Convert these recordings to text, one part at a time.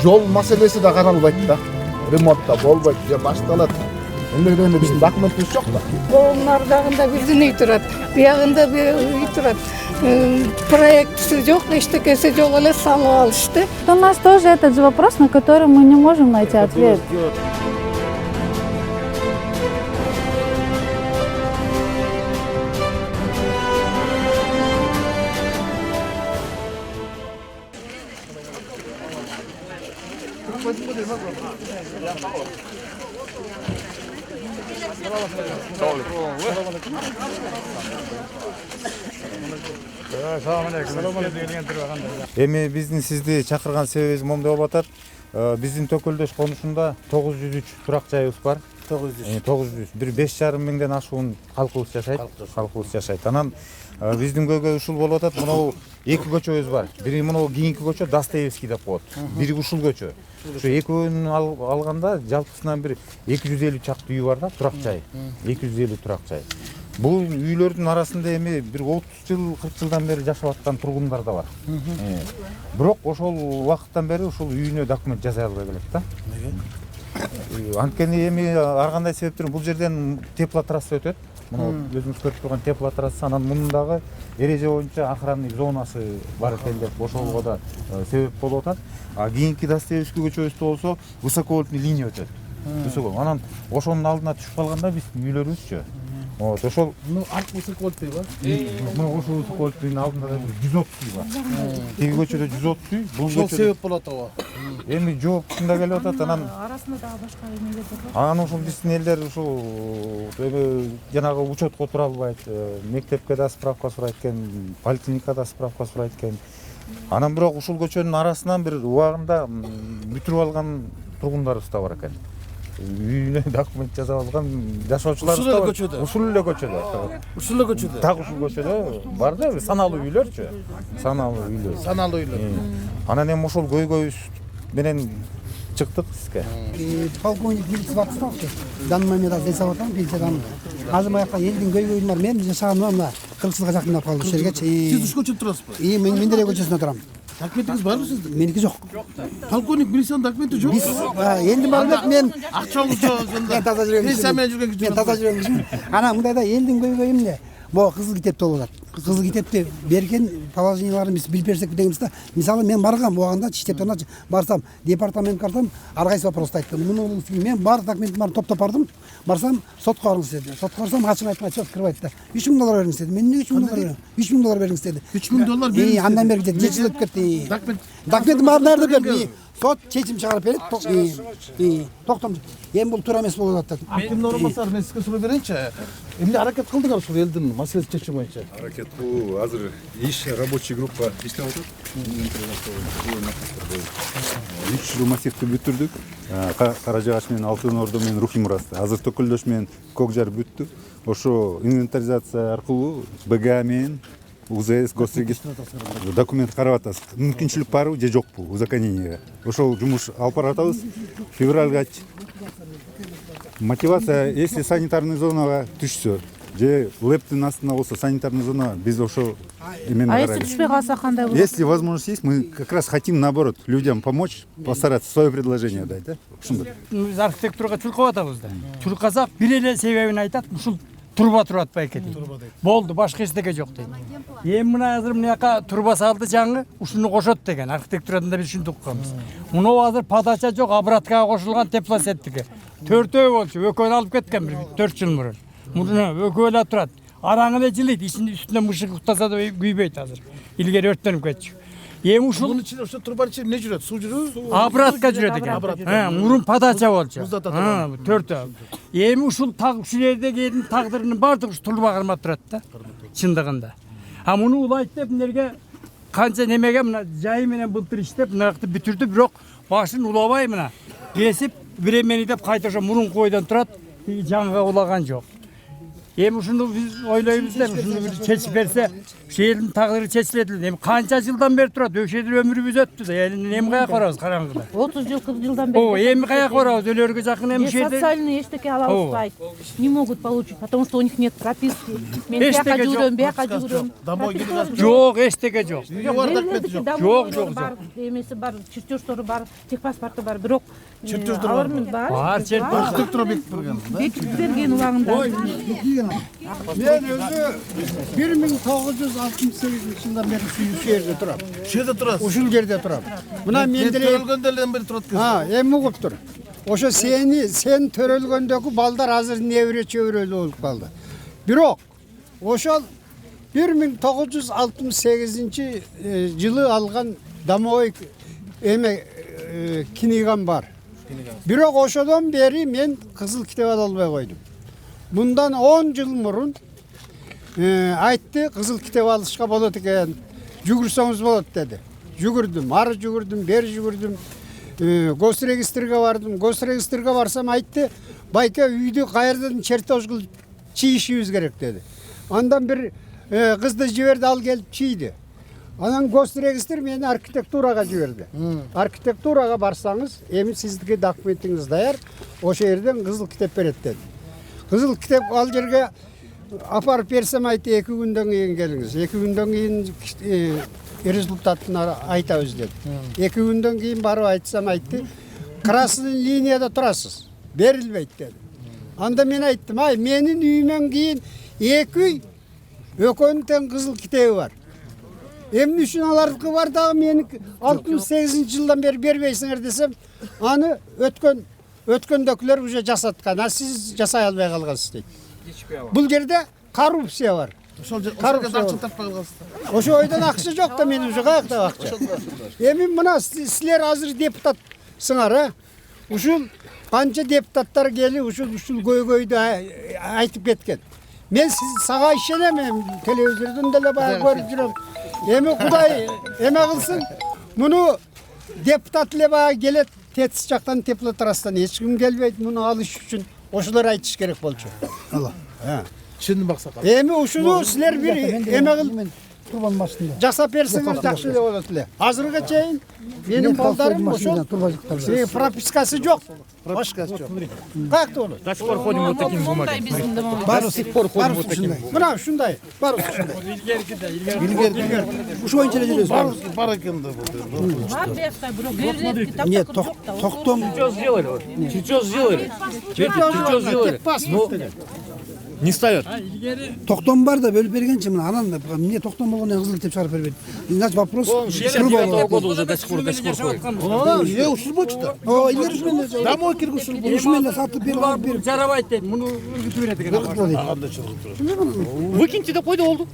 жол маселеси да каралбайт да. Ремонт да болбойт, же башталат. Элдерден биздин документибиз жок да. Колунун ардагында биздин үй турат, биягында үй турат. Проектisi жок, эчтекеси жок эле салып алышты. У нас тоже этот же вопрос, на который мы не можем найти ответ. Эми биздин сизди чакырган себебибиз момундай болуп атат. Биздин Төкөлдөш конушунда 903 турак жайыбыз бар. 900. Бир 5,5 миңден ашуун калкыбыз жашайт. Анан биздин көйгөй ушул болуп атат. Мынау эки көчөбүз бар. Бири мынау кийинки көчө Достоевский деп коет. Бири ушул көчө. Ошо экөөнүн алганда жалпысынан бир 250 чакты үй бар да, турак жай. 250 турак жай. Бул үйлөрдүн арасында эми бир 30 жыл, 40 жылдан бери жашап аткан тургундар да бар. Бирок ошол убакыттан бери ушул үйүнө документ жасай албай келет да. Анткени эми ар кандай себептер бул жерден теплотрасса өтөт. Мына өзүңүз көрүп турган теплотрасса, анан мундагы эреже боюнча охранный зонасы бар экен деп ошого да себеп болуп атат. А кийинки Достоевский көчөбүздө болсо высоковольтный линия өтөт. Анан ошонун алдына түшүп калганда биз үйлөрүбүзчү. Вот, ошол высоковольтный бар. Мына ошол высоковольтныйдын алдында да 130 бар. Теги көчөдө 130, бул Ошол көчөдө себеп болот ага. эми жоопчунда келип атат. Анан Арасында дагы башка эмелер бар. анан ушул биздин элдер ушул жанагы учетко тура албайт, мектепке да справка сурайт экен, поликлиникада да справка сурайт экен. Анан бирок ушул көчөнүн арасынан бир убагында бүтүрүп алган тургундарыбыз да бар экен. Үйүнө документ жасап алган жашоочуларыбыз да бар. Ушул эле көчөдө. Так ушул көчөдө бар да, саналуу үйлөрчү. Саналуу үйлөр. Анан эми ошол көйгөйүбүз менен чыктык сизге. Полковник милиция батысталчы. В данный момент жасап атам, пенсиядан. Азыр маяка элдин көйгөйүн бар. Мен жашаган мына 40 жылга жакындап калды ушул жерге. Сиз уш көчөдө турасызбы? Мен Мендерей көчөсүндө турам. Документиңиз барбы сиздин? Меники жок. Полковник милициянын документи жок. Биз элдин маалымат мен Акчаңыз жок. мен таза жүргөн Милиция менен жүргөн киши. Мен таза жүргөн кишимин. Анан мындайда элдин көйгөйү эмне? Могу кызыл китепте болуп атат. Кызыл китепти берген положенияларын биз билип берсек дегенбиз да. Мисалы мен баргам убагында штептен барсам, департаментке барсам, ар кайсы вопросту айттым. Муну мен бар документтерди топтоп бардым. Барсам, сотко барыңыз деди. Сотко барсам, ачык айтмай открывайт да. 3000 доллар бериңиз деди. Мен эмне 3000 доллар берем? 3000 доллар бериңиз деди. 3000 доллар бериңиз. Андан бери жети жыл өтүп кетти. Документти баарын даярдап берди. Сот чечим чыгарып берет. Токтом. Эми бул туура эмес болуп атат. Акимдин орун басары, мен сизге суроо берейинчи. Эмне аракет кылдыңар ушул элдин маселесин чечүү боюнча? Аракет бул азыр иш рабочий группа иштеп атат. 3 жыл массивти бүтүрдүк. Кара Жагаш менен Алтын Ордо менен Рухимурасты. Азыр Төкөлдөш менен Кокжар бүттү. Ошо инвентаризация аркылуу БГА менен УЗС госрегистр документ карап атабыз. Мүмкүнчүлүк барбы же жокпу узаконенияга. Ошол жумуш алып баратабыз. Февралга мотивация, если санитарный зонага түшсө, же лептин астына болсо санитарный зона, биз ошо именно А если түшпөй калса кандай болот? Если возможность есть, мы как раз хотим наоборот людям помочь, постараться свое предложение дать, да? Биз архитектурага чуркап атабыз да. Чуркасак бир эле себебин айтат, ушул турба турат байке дейт. Болду, башка эчтеке жок дейт. Эми мына азыр мынаяка турба салды жаңы, ушуну кошот деген архитектурада биз ушинтип укканбыз. Муну азыр подача жок, обраткага кошулган теплосеттики. Төртөө болчу, экөөнү алып кеткен бир 4 жыл мурун. Муну экөө эле турат. Араң эле жылыйт, үстүнө мышык уктаса да күйбөйт азыр. Илгери өрттөнүп кетчү. Эми ушул Мунун ичинде ошо турбанын ичинде эмне жүрөт? Суу жүрөбү? обратка жүрөт экен. Мурун подача болчу. Төртөө. Эми ушул ушул жердеги элдин тагдырынын баардыгы ушу турба кармап турат да. Чындыгында. А муну улайт деп эмнерге канча немеге мына жайы менен былтыр иштеп мынакты бүтүрдү, бирок башын улабай мына кесип времени деп кайта ошо мурунку ойдон турат, жаңыга улаган жок. Эми ушуну биз ойлойбуз да, ушуну бир чечип берсе, ушу элдин тагдыры чечилет эле. Эми канча жылдан бери турат, ошол жерде өмүрүбүз өттү да. Эми каяка барабыз караңгыда? 30 жыл, 40 жылдан бери. О, эми каяка барабыз? Өлөргө жакын эми ошол жерде. Социальные эштеке ала алышпайт. Не могут получить, потому что у них нет прописки. Мен бияка жүрөм, бияка жүрөм. Жок, эчтеке жок. Жок. Бар, эмеси бар, чертеждору бар, техпаспорту бар, бирок алардын бар. Бар, Архитектура Бекитип берген убагында. Мен өзү 1968 жылдан бeri şu жерде турам. Şu yerде turasыз. Ушул жерде турам. Мына мен деле Төрөлгөндөрдөн бери турат экенсиз. эми угуп тур. Ошо сен төрөлгөндөгү балдар азыр небире чөбүрөлүү болуп калды. Бирок ошол 1968 жылы алган домовой эме кинигам бар. Бирок ошодон бери мен кызыл китеп ала албай койдум. Bundan 10 жыл мурун айтты, кызыл китеп алышка болот экен. Жүгүрсөңүз болот деди. Жүгүрдүм, ары жүгүрдүм, бери жүгүрдүм. Госрегистрге бардым. Госрегистрге барсам айтты, байке үйдү каерден чертеж кылып чийишибиз керек деди. Андан бир кызды жиберди, ал келип чийди. Анан госрегистр мени архитектурага жиберди. Архитектурага барсаңыз, эми сиздики документиңиз даяр, ошол жерден кызыл китеп берет деди. Кызыл китеп ал жерге апарып берсем айтты, 2 күндөн кийин келиңиз. 2 күндөн кийин результатын айтабыз деди. 2 күндөн кийин барып айтсам айтты, красный линияда турасыз, берилбейт деди. Анда мен айттым, ай менин үйүмөн кийин 2 үй экөөнүн тең кызыл китеби бар. Эмне үчүн алардыкы бар дагы мени 68 жылдан бери бербейсиңер десем, аны өткөндөгүлөр уже жасаткан, а сиз жасай албай калгансыз дейт. Бул жерде коррупция бар. Ошол жерде акча таппай калгансыздар. Ошо ойдон акча жок да, мен уже каякта акча. Эми мына силер азыр депутатсыңар, ушул канча депутаттар келип ушул көйгөйдү айтып кеткен. Мен сага ишенем, телевизордон деле баягы көрүп жүрөм. Эми Кудай эме кылсын, муну депутат эле баягы келет, тетис жактан теплотрастан эч ким келбейт, муну алыш үчүн ошолор айтыш керек болчу. Түшүндүм Аксакал. Эми ушуну силер бир эме кылып Турбан башында. жасап берсеңер жакшы эле болот эле. Азыркыга чейин менин балдарым ошол пропискасы жок. Пропискасы жок. Каякта болот? До сих пор ходим вот такими бумагами. До сих пор ходим вот такими. Мына ушундай. Бар ушундай. Илгери. Ушу боюнча эле жүрөбүз. Бар экен да бул. Нет, токтом. Чертеж сделали. Не ставят. Токтом бар да бөлүп бергенчи мына анан эмне токтом болгондон кызыл китеп чыгарып бербейт. Значит вопрос. 69 года уже до сих пор ходит. Ушул болчу да. О, илгери ушул менен. Домой киргиз ушул болчу. Ушул менен сатып берип. Жарабайт дейт, муну үргүтүп берет экен. Выкиньте да койду болду.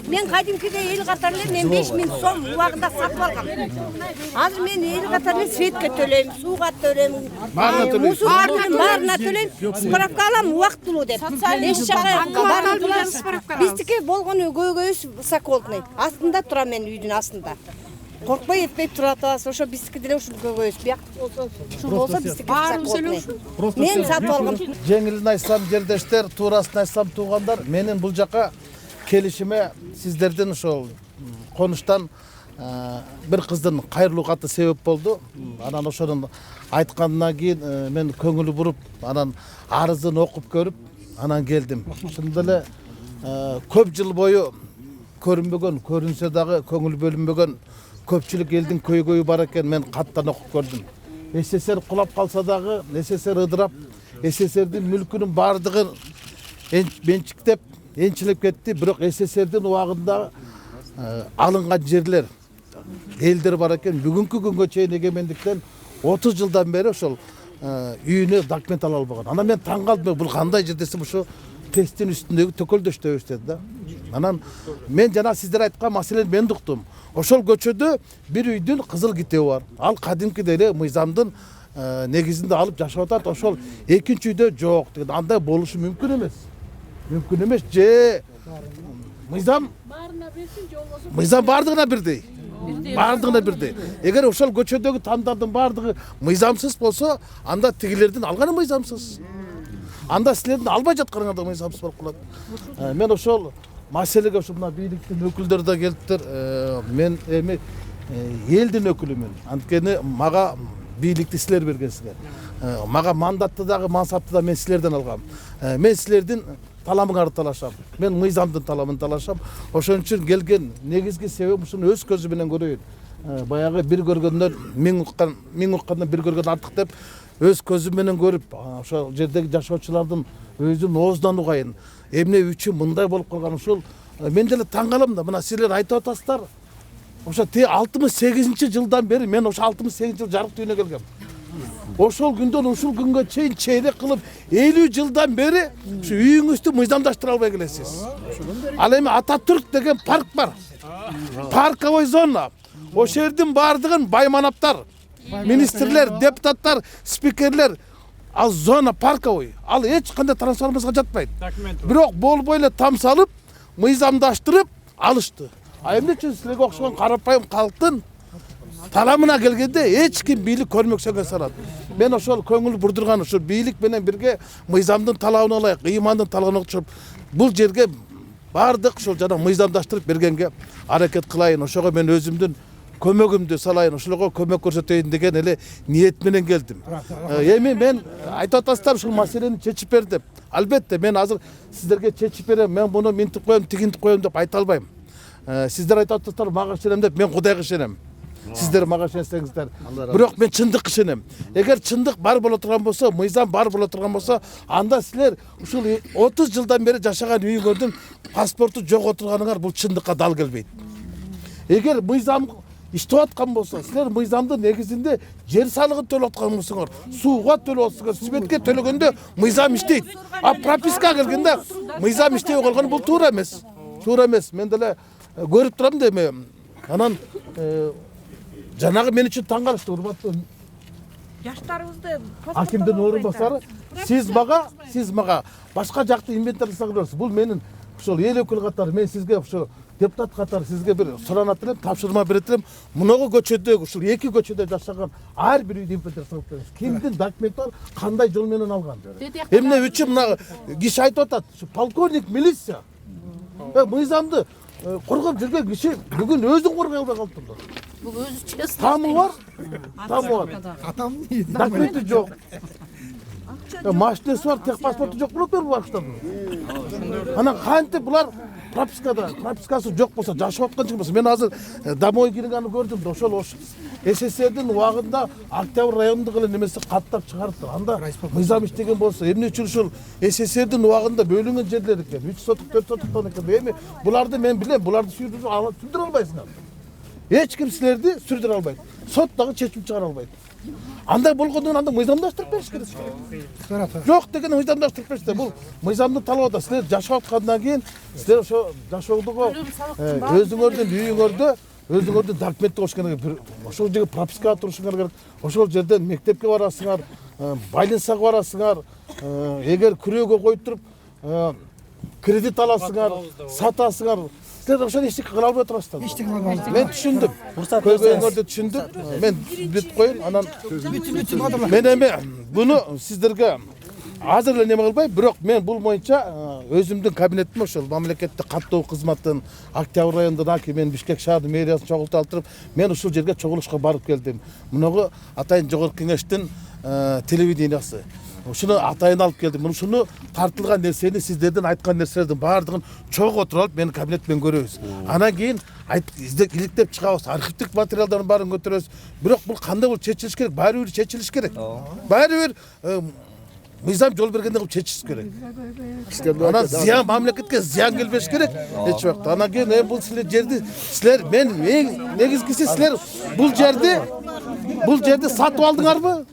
Мен кадимкиде эл катары эле мен 5000 сом убагында сатып алгам. Азыр мен эл катары эле светке төлөйм, сууга төлөйм, баарына төлөйм, справка алам убактылуу деп. Биздики болгону көйгөйүбүз высоколтный. Астында турам мен үйдүн астында. Коркпой этпей тура атабыз. Ошо биздики деле ушул көйгөйүбүз. Бияк ушул болсо биздики высоколтный. Мен сатып алгам. Жеңилин айтсам жердештер, туурасын айтсам туугандар, менин бул жака келишиме сиздердин ошол конуштан бир кыздын кайрылуу каты себеп болду. Анан ошонун айткандан кийин мен көңүл буруп, анан арызын окуп көрүп, анан келдим. Ошондо эле көп жыл бою көрүнбөгөн, көрүнсө дагы көңүл бөлүнбөгөн көпчүлүк элдин көйгөйү бар экен, мен каттан окуп көрдүм. СССР кулап калса дагы, СССР ыдырап, СССРдин мүлкүнүн бардыгын менчиктеп, энчилеп кетти. Бирок СССРдин убагында алынган жерлер, элдер бар экен. Бүгүнкү күнгө чейин эгемендиктен 30 жылдан бери ошол үйүнө документ ала албаган. Анан мен таң калдым, бул кандай жер десем, ошо тесттин үстүндөгү төкөлдөштө өстөдү да. Анан мен жана сиздер айткан маселени мен уктум. Ошол көчөдө бир үйдүн кызыл китеби бар. Ал кадимкидей эле мыйзамдын негизинде алып жашап атат. Ошол экинчи үйдө жок деген. Андай болушу мүмкүн эмес. Мүмкүн эмес. Же мыйзам бардыгына бирдей. Бардыгына бирдей. Эгер ошол көчөдөгү тамдардын бардыгы мыйзамсыз болсо, анда тигилердин алганы мыйзамсыз. анда силердин албай жатканыңарда мыйзамсыз болуп калат. Мен ошол маселеге ушу мына бийликтин өкүлдөрү да келиптир. Мен эми элдин өкүлүмүн. Анткени мага бийликти силер бергенсиңер. Мага мандатты дагы, мансапты да мен силерден алгам. Мен силердин таламыңарды талашам. Мен мыйзамдын таламын талашам. Ошон үчүн келген негизги себебим ушуну өз көзү менен көрөйүн. Баягы бир көргөндөн миң уккандан бир көргөн артык деп өз көзүм менен көрүп, ошол жердеги жашоочулардын өзүнүн оозунан угайын. Эмне үчүн мындай болуп калган ушул мен деле таң калам да. Мына силер айтып атасыздар. Ошо 68-жылдан бери мен ошо 68 жыл жарык дүйнөгө келгем. Ошол күндөн ушул күнгө чейин чейрек кылып 50 жылдан бери ушу үйүңүздү мыйзамдаштыра албай келесиз. Ал эми Ататүрк деген парк бар. Парковой зона. Ошол жердин баардыгын байманаптар, министрлер, депутаттар, спикерлер ал зона парковой. Ал эч кандай трансформацияга жатпайт. Бирок болбой эле там салып, мыйзамдаштырып алышты. А эмне үчүн силерге окшогон карапайым калктын таламына келгенде эч ким бийлик көрмөксөнгө салат. Мен ошол көңүл бурдурган ушул бийлик менен бирге мыйзамдын талабына ылайык, ыймандын талабына окшоп бул жерге бардык ушул жана мыйзамдаштырып бергенге аракет кылайын. Ошого мен өзүмдүн көмөгүмдү салайын, ошолорго көмөк көрсөтөйүн деген эле ниет менен келдим. Эми мен айтып атасыздар ушул маселени чечип бер деп. Албетте мен азыр сиздерге чечип берем, мен муну минтип коем, тигинтип коем деп айта албайм. Сиздер айтып атасыздар мага ишенем деп, мен Кудайга ишенем. Сиздер мага ишенсеңиздер. Бирок мен чындыкка ишенем. Эгер чындык бар боло турган болсо, мыйзам бар боло турган болсо, анда силер ушул 30 жылдан бери жашаган үйүңөрдүн паспорту жок отурганыңар бул чындыкка дал келбейт. Эгер мыйзам иштеп аткан болсо, силер мыйзамдын негизинде жер салыгын төлөп аткан болсоңор, сууга төлөп атсыңар, светке төлөгөндө мыйзам иштейт. А пропискага келгенде мыйзам иштебей калган бул туура эмес. Туура эмес. Мен деле көрүп турам да эми. Анан жанагы мен үчүн таң калышты, урматтуу Жаштарыбызды акимдин орун басары, сиз мага башка жакты инвентарь жасап бересиз. Бул менин ошол эл өкүлү катары мен сизге ошо депутат катары сизге бир суранат элем, тапшырма берет элем. Муногу көчөдөгү ушул эки көчөдө жашаган ар бир үйдү инвентарь жасап бересиз. Кимдин документи бар, кандай жол менен алган. Эмне үчүн мына киши айтып атат, полковник милиция. Мыйзамды коргоп жүргөн киши бүгүн өзүн коргой албай калыптыр. бул өзү чест. Тамы бар. Атам дейт. Документи жок. Машинасы бар, техпаспорту жок болот бул башкадан. Анан кантип булар пропискасы жок болсо, жашап аткан жик болсо, мен азыр домой киргенди көрдүм. Ошол СССРдин убагында Октябрь районундагы эле немеси каттап чыгарыптыр. Анда мыйзам иштеген болсо, эмне үчүн ушул СССРдин убагында бөлүнгөн жерлер экен, 3 сотук, 4 сотуктан экен. Эми буларды мен билем, буларды сүрдүрө албайсыңар. Эч ким силерди сүрдүрө албайт. Сот дагы чечим чыгара албайт. Андай болгондон анда мыйзамдаштырып бериш керек. Жок деген мыйзамдаштырып бериште. Бул мыйзамдын талабы да. Силер жашап аткандан кийин силер ошо жашоодогу өзүңөрдүн документти коюшуңар керек. Ошол жерге пропискага турушуңар керек. Ошол жерден мектепке барасыңар, больницага барасыңар. Эгер күрөөгө коюп туруп кредит аласыңар, сатасыңар. Силер ошону эчтеке кыла албай турасыздар. Мен түшүндүм. Көйгөйүңөрдү түшүндүм. Мен бүтүп коеюн, анан мен эми буну сиздерге азыр эле неме кылбай, бирок мен бул боюнча өзүмдүн кабинетиме ошол мамлекеттик каттоо кызматтын Октябрь районунун акими, мен Бишкек шаардын мэриясын чогултуп алып, мен ушул жерге чогулушка барып келдим. Мунугу атайын жогорку кеңештин телевидениясы. Ушуну атайын алып келдим. Ушуну тартылган нерсени, сиздердин айткан нерселердин баардыгын чогуу отуруп алып, менин кабинетимен көрөбүз. Анан кийин иликтеп чыгабыз, архивдик материалдардын баарын көтөрөбүз. Бирок бул кандай болуп чечилиш керек? Баары бир чечилиш керек. Баары бир мыйзам жол бергенде кылып чечилиш керек. Анан зыян, мамлекетке зыян келбеш керек. Эч убакта. Анан кийин бул силер мен эң негизгиси силер бул жерди сатып алдыңарбы?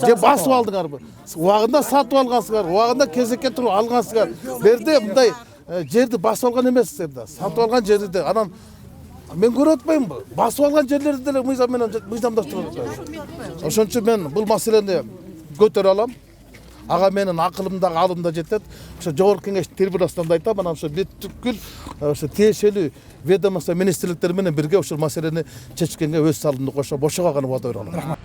Же басып алдыңарбы? Убагында сатып алгансыңар, убагында кезекке туруп алгансыңар. Берде мындай жерди басып алган эмессиз да. Сатып алган жерди анан мен көрүп атпаймынбы? Басып алган жерлерди деле мыйзам менен мыйзамдаштырып атпаймынбы? Ошон үчүн мен бул маселени көтөрө алам. Ага менин акылымда, алымда жетет. Ошо жогорку кеңеш трибунасынан да айтам, анан ошо бүткүл ошо тиешелүү ведомство министрликтери менен бирге ушул маселени чечкенге өз салымымды кошоп, ошого гана убада бере алам.